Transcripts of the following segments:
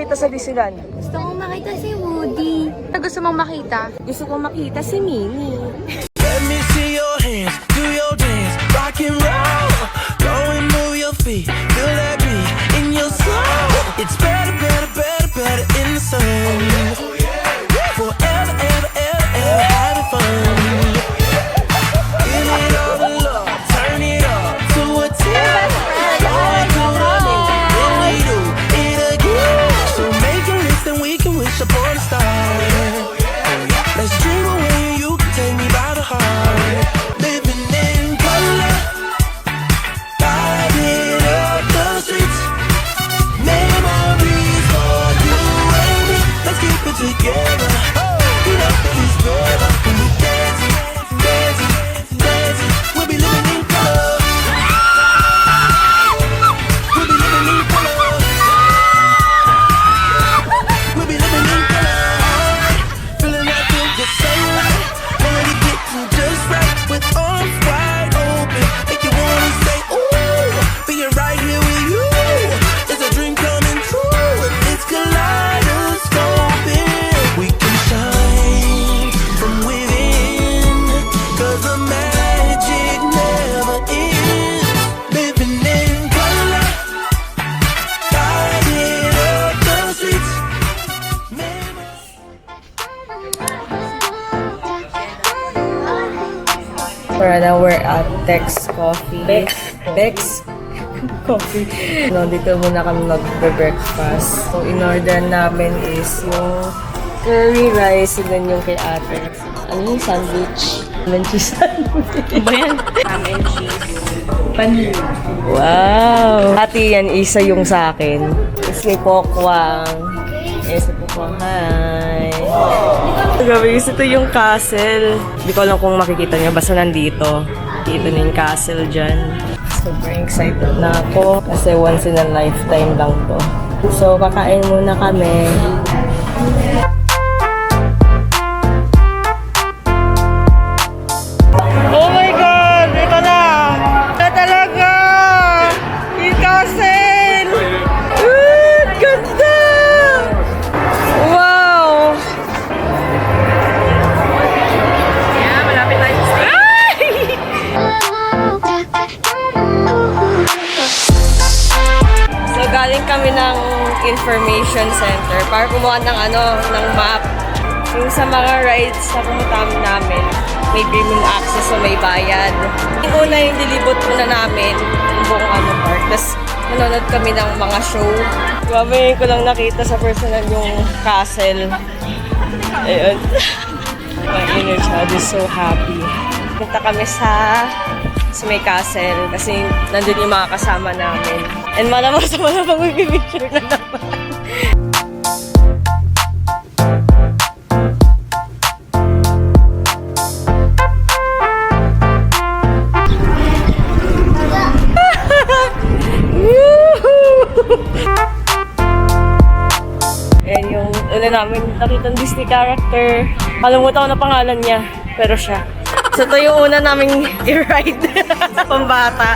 makita sa Disneyland? Gusto kong makita si Woody. Gusto mong makita? Gusto kong makita si Minnie. Let me see your hands, do your dance, rock and roll. Go and move your feet, feel that beat in your soul. It's better, better, better, better in the sun. Forever, ever, ever, ever having fun. Give it all the love, turn it up to a 10. Going to the moon, then we do it again. So make a list and we can wish upon a star. Let's dream away, you can take me by the heart. Living in color, lighting up the streets. Memories for you and me. Let's keep it together. Get up in this river, and we dancing, dancing, dancing. We'll be living in color. We'll be living in color. We'll be living in color. Feeling like the sunlight, melody getting just right with arms wide open. Make you wanna say, ooh, being right here with you. It's a dream coming true, and it's kaleidoscoping. We can shine from within, 'cause the magic never ends. Living in color, lighting up the streets. Para na we're at Tex Coffee. Bex Coffee. No, dito muna kami mag-breakfast. So, in-order namin is yung curry rice and then yung kay ate. Ano yung sandwich? Lemon cheese sandwich. Ba yan? Lemon cheese. Panin. Wow! Ate, yan isa yung sa akin. Tapos may pokwang. Yes, may pokwang. Hi! Grabe, ito yung castle. Hindi ko alam kung makikita niyo. Basta nandito. Dito na yung castle dyan. Sobrang excited na ako. Kasi once in a lifetime lang to. So, kakain muna kami. Oh my God! Ito na! Ito talaga! Yung castle! Ganda! Wow! Yeah, malapit tayo sa stage. So, galing kami ng information center para kumuha ng ng map. Yung sa mga rides na pumunta namin, may premium access so may bayad. Yung una yung dilibot muna namin, yung buong park. Tapos, nanonood kami ng mga show. Grabe, ko lang nakita sa personal yung castle. Ayun. My inner child is so happy. Punta kami sa may castle kasi nandun yung mga kasama namin. And malamang sa malamang mag-picture na naman. Ayan yung una namin nakita ng Disney character. Kalimutan ko na pangalan niya, pero siya. So ito yung una naming i-ride. Pambata.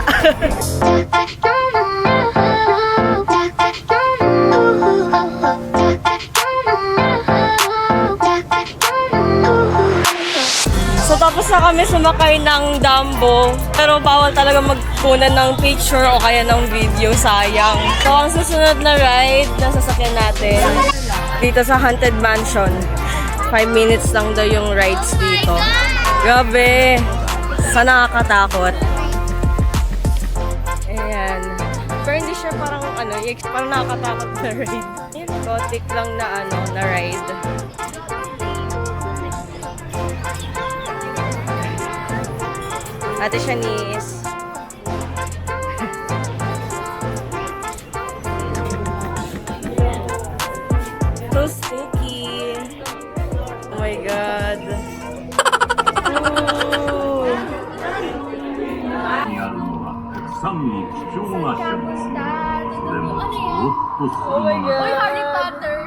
So tapos na kami sumakay ng Dumbo. Pero bawal talaga magkunan ng picture o kaya ng video, sayang. So ang susunod na ride na sasakyan natin dito sa Haunted Mansion. 5 minutes lang daw yung rides dito. Grabe! Sana nakakatakot. Ayan. Pero hindi siya parang parang nakakatakot na ride. Gothic lang na na ride. Ate Shanice. So sticky. Oh my God. Ooh. さんの貴重な品物。それもずっとす Oh my る God. Harry Potter,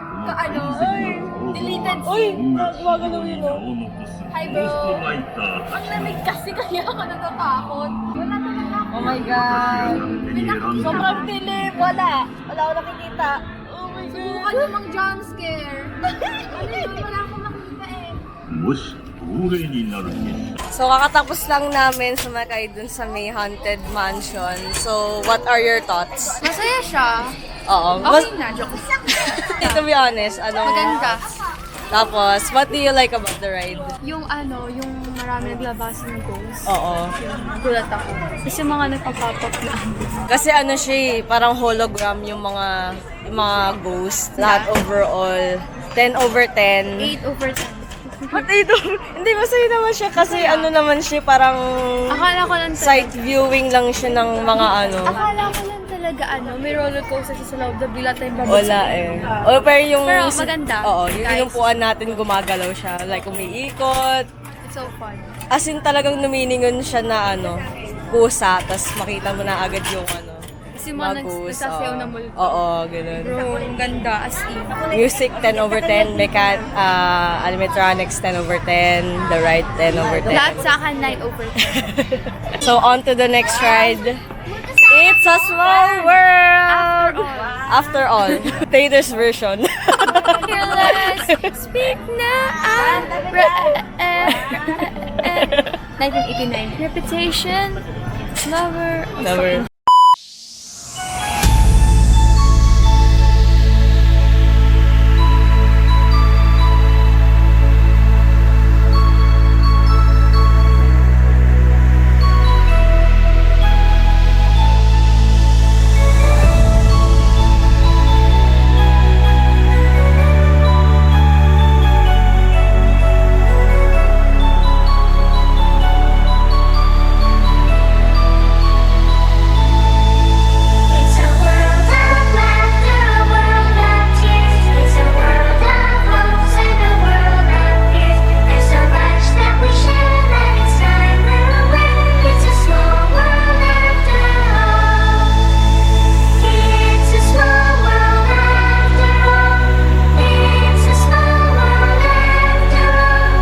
deleted Uy! scene. Gumagalaw yun, oh. Hi bro. Ang lamig kasi kaya ako natatakot. Wala talaga ako. Oh my God. Sobrang dilim. Wala. Wala ako nakikita. Oh my Subukan namang jumpscare. Ano yun? Wala akong makita eh. もし亡霊になるにした So, kakatapos lang namin sumakay dun sa may haunted mansion. So, what are your thoughts? Masaya siya. Oo. Okay na, joke. To be honest, anong... Maganda. Tapos, what do you like about the ride? Yung marami naglabas ng ghost. Oo. Gulat ako. Kasi mga nagpa-pop up na. Kasi ano siya eh, parang hologram yung mga ghost. Lahat overall. 10 over 10. 8 over 10. But 8 over... Hindi, masaya naman siya kasi ano naman siya, parang Akala ko lang sight viewing lang siya ng mga ano. Akala ko lang talaga may roller coaster sa loob na bila tayong babagsak. Wala eh. O, pero yung... Pero maganda. Oo, yung Guys. inupuan natin gumagalaw siya. Like, umiikot. It's so fun. As in, talagang numiningon siya na pusa. Tapos makita mo na agad yung Kasi mga ghost. nagsasayaw na multo. Oo, ganun. Bro, ang ganda. As in. Music, 10 over 10. Animatronics, 10 over 10. The ride, 10 over 10. Lahat sa akin, 9 over 10. So, on to the next ride. It's a small world! After all. Taters version. Let's speak now. 1989. Reputation. Lover. Never. It's a world of laughter, a world of tears. It's a world of hopes and a world of fears. There's so much that we share that it's time we're aware. It's a small world after all. It's a small world after all. It's a small world after all.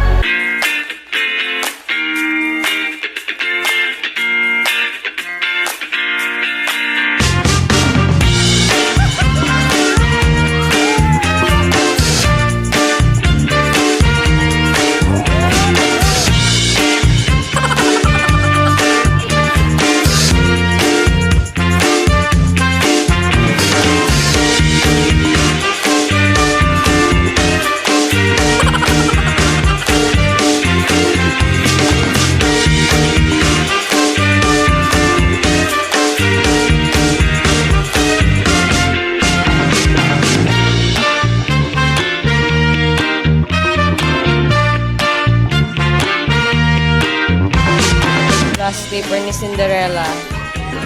Last paper ni Cinderella.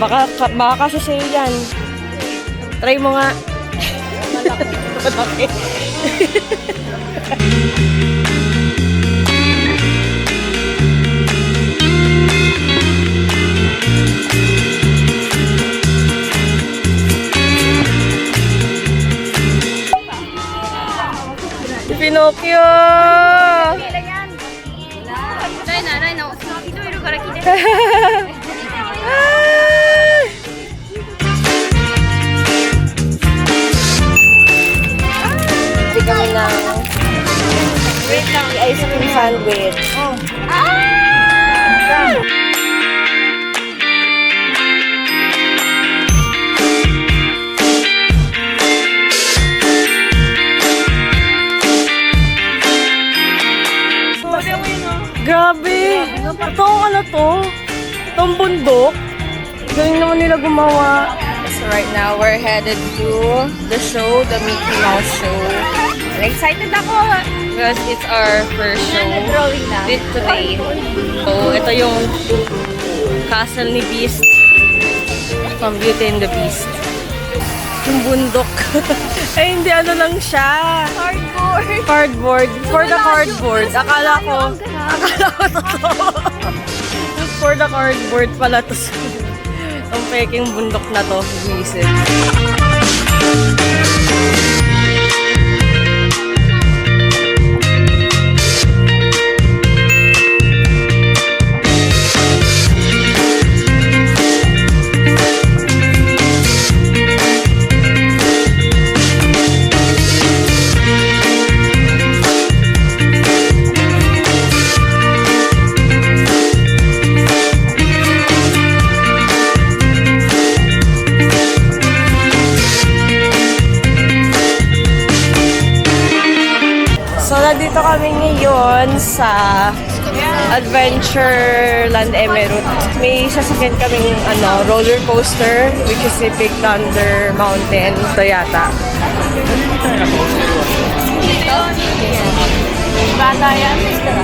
Baka kasi sa'yo yan. Try mo nga. Malaki. Pinocchio! ないな、ないな。人いるから聞いて。 Hindi kami ng ice cream sandwich. Grabe! Ito ang to? Itong bundok? Galing naman nila gumawa. So right now, we're headed to the show, the Mickey Mouse show. And excited ako because it's our first show today. So ito yung castle ni Beast from Beauty and the Beast. Yung bundok. Ay, hindi ano lang siya. Cardboard. For the cardboard. Akala ko totoo. For the cardboard pala to. Ang peking bundok na to. Visit. So, nandito kami ngayon sa Adventureland Emerald. May sasakyan kaming roller coaster, which is si Big Thunder Mountain. Ito yata. Bata yan.